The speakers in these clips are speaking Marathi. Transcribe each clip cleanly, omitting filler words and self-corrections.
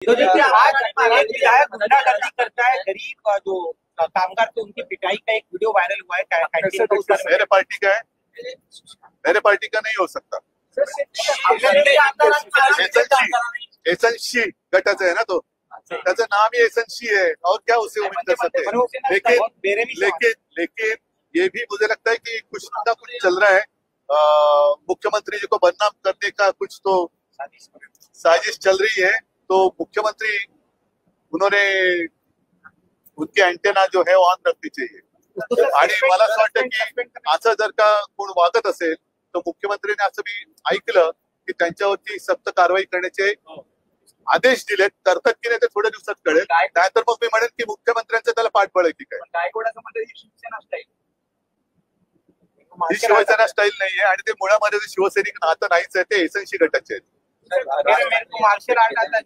तो देखिए आज एक विधायक गुंडागर्दी करता है, गरीब जो कामगार थे उनकी पिटाई का एक वीडियो वायरल हुआ है कैंटीन का, उसका मेरे पार्टी का है, मेरे पार्टी का नहीं हो सकता। एसएनसी गटाचा आहे ना तो, त्याचं नाम ही एसएनसी है और क्या उसे उम्मीद कर सकते हैं। लेकिन ये भी मुझे लगता है कि कुछ ना कुछ चल रहा है। मुख्यमंत्री जी को बदनाम करने का कुछ तो साजिश चल रही है। तो मुख्यमंत्री उन्होंने उनके अँटेना जो है ऑन रखनी चाहिए। आणि मला असं वाटतं की असं जर का कोण वागत असेल तर मुख्यमंत्र्यांनी असं मी ऐकलं की त्यांच्यावरती सक्त कारवाई करण्याचे आदेश दिलेत। करतात की नाही ते थोड्या दिवसात कळेल। नाहीतर मग मी म्हणेन की मुख्यमंत्र्यांचं त्याला पाठबळ आहे की काय। गायकवाडाचं म्हणणं ही शिवसेना स्टाईल, ही शिवसेना स्टाईल नाहीये आणि ते मुळामध्ये शिवसैनिक नातं नाहीच आहे, ते एसएनसी गटाचे आहेत। मार्शल आर्ट आता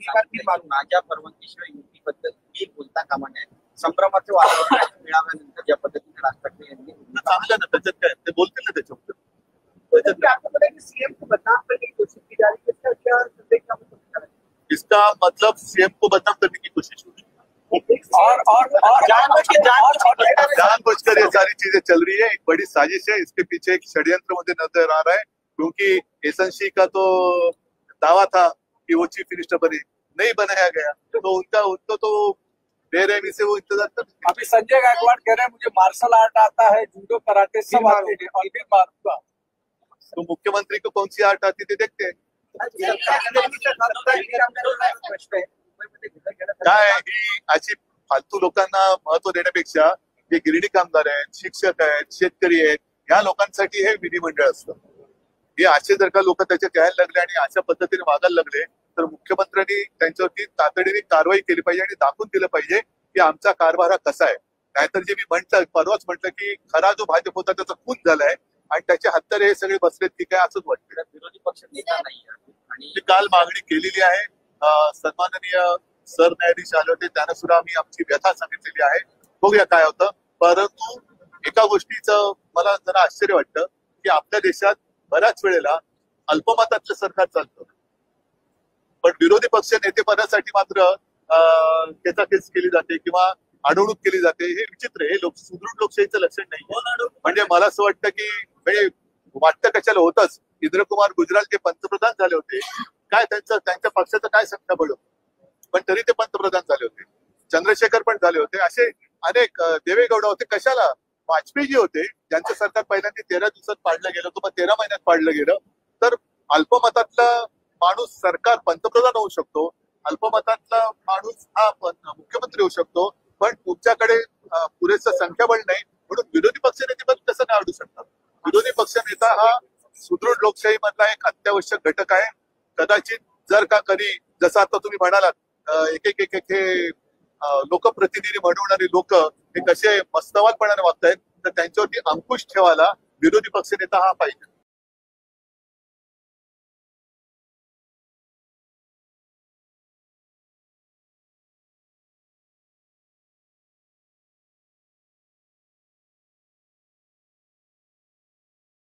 माझ्या परवानगीशिवाय युतीबद्दल मी बोलता कामा नये। संभ्रमाचे वातावरण मिळाल्यानंतर ज्या पद्धतीने राज ठाकरे यांनी चांगलं ना, त्याच्यात काय ते बोलतील ना त्याच्याबद्दल। सीएम को बदनाम करने की कोशिश की जा रही है, इसका क्या संदेश क्या मतलब? इसका मतलब सीएम को बदनाम करने की कोशिश हो रही है और जानबूझकर ये सारी चीजें चल रही है। एक बड़ी साजिश है, इसके पीछे एक षड्यंत्र मुझे नजर आ रहा है। क्योंकि एसएनसी का तो दावा था कि वो चीफ मिनिस्टर बने, नहीं बनाया गया, तो उनको तो बेरहमी से वो इंतजार कर। अभी संजय गायकवाड़ कह रहे हैं मुझे मार्शल आर्ट आता है, जूडो कराटे सब आते हैं और फिर मारूंगा। तो मुख्यमंत्री को कौन सी आर्ट आती थी देखते हैं। काय ही अशी फालतू लोकांना महत्व देण्यापेक्षा जे गिरणी कामगार आहेत, शिक्षक आहेत, शेतकरी आहेत, या लोकांसाठी हे विधिमंडळ असतं। हे असे जर का लोक त्याच्यात यायला लागले आणि अशा पद्धतीने वागायला लागले तर मुख्यमंत्र्यांनी त्यांच्यावरती तातडीने कारवाई केली पाहिजे आणि दाखवून दिलं पाहिजे की आमचा कारभार हा कसा आहे। नाहीतर जे मी म्हटलं परवाच म्हटलं की खरा जो भाजप होता त्याचा खून झालाय आणि त्याचे हत्यारे हे सगळे बसलेत की काय असंच वाटतं। विरोधी पक्ष नेता नाही आणि काल मागणी केलेली आहे। सन्माननीय सरन्यायाधीश आले होते, त्यांना सुद्धा आम्ही आमची व्यथा सांगितलेली आहे। बघूया काय होतं। परंतु एका गोष्टीचं मला जरा आश्चर्य वाटतं की आपल्या देशात बऱ्याच वेळेला अल्पमतातलं सरकार चालतं, पण विरोधी पक्ष नेतेपदासाठी मात्र खेचाखेच केली जाते किंवा अडवणूक केली जाते। हे विचित्र आहे, हे सुदृढ लोकशाहीचं लक्षण नाही। म्हणजे मला असं वाटतं की म्हणजे वाटतं कशाला होतच। इंद्रकुमार गुजराल जे पंतप्रधान झाले होते, काय त्यांच्या पक्षाचं काय संख्याबळ होतं, पण तरी ते पंतप्रधान झाले होते। चंद्रशेखर पण झाले होते, असे अनेक देवेगौडा होते। कशाला वाजपेयी जी होते ज्यांचं सरकार पहिल्यांदा 13 दिवसात पाडलं गेलं होतं, मग 13 महिन्यात पाडलं गेलं। तर अल्पमतातला माणूस सरकार पंतप्रधान होऊ शकतो, अल्पमतातला माणूस हा मुख्यमंत्री होऊ शकतो, पण तुमच्याकडे पुरेसं संख्याबळ नाही म्हणून विरोधी पक्ष नेतेपद कसं निवडू शकतात। विरोधी पक्ष नेता हा सुदृढ लोकशाही मधला एक अत्यावश्यक घटक आहे। कदाचित जर का कधी जसं आता तुम्ही म्हणालात एक हे लोकप्रतिनिधी म्हणवणारी लोक हे कसे मस्तवालपणाने वागतायत, तर त्यांच्यावरती अंकुश ठेवायला विरोधी पक्ष नेता हा पाहिजे।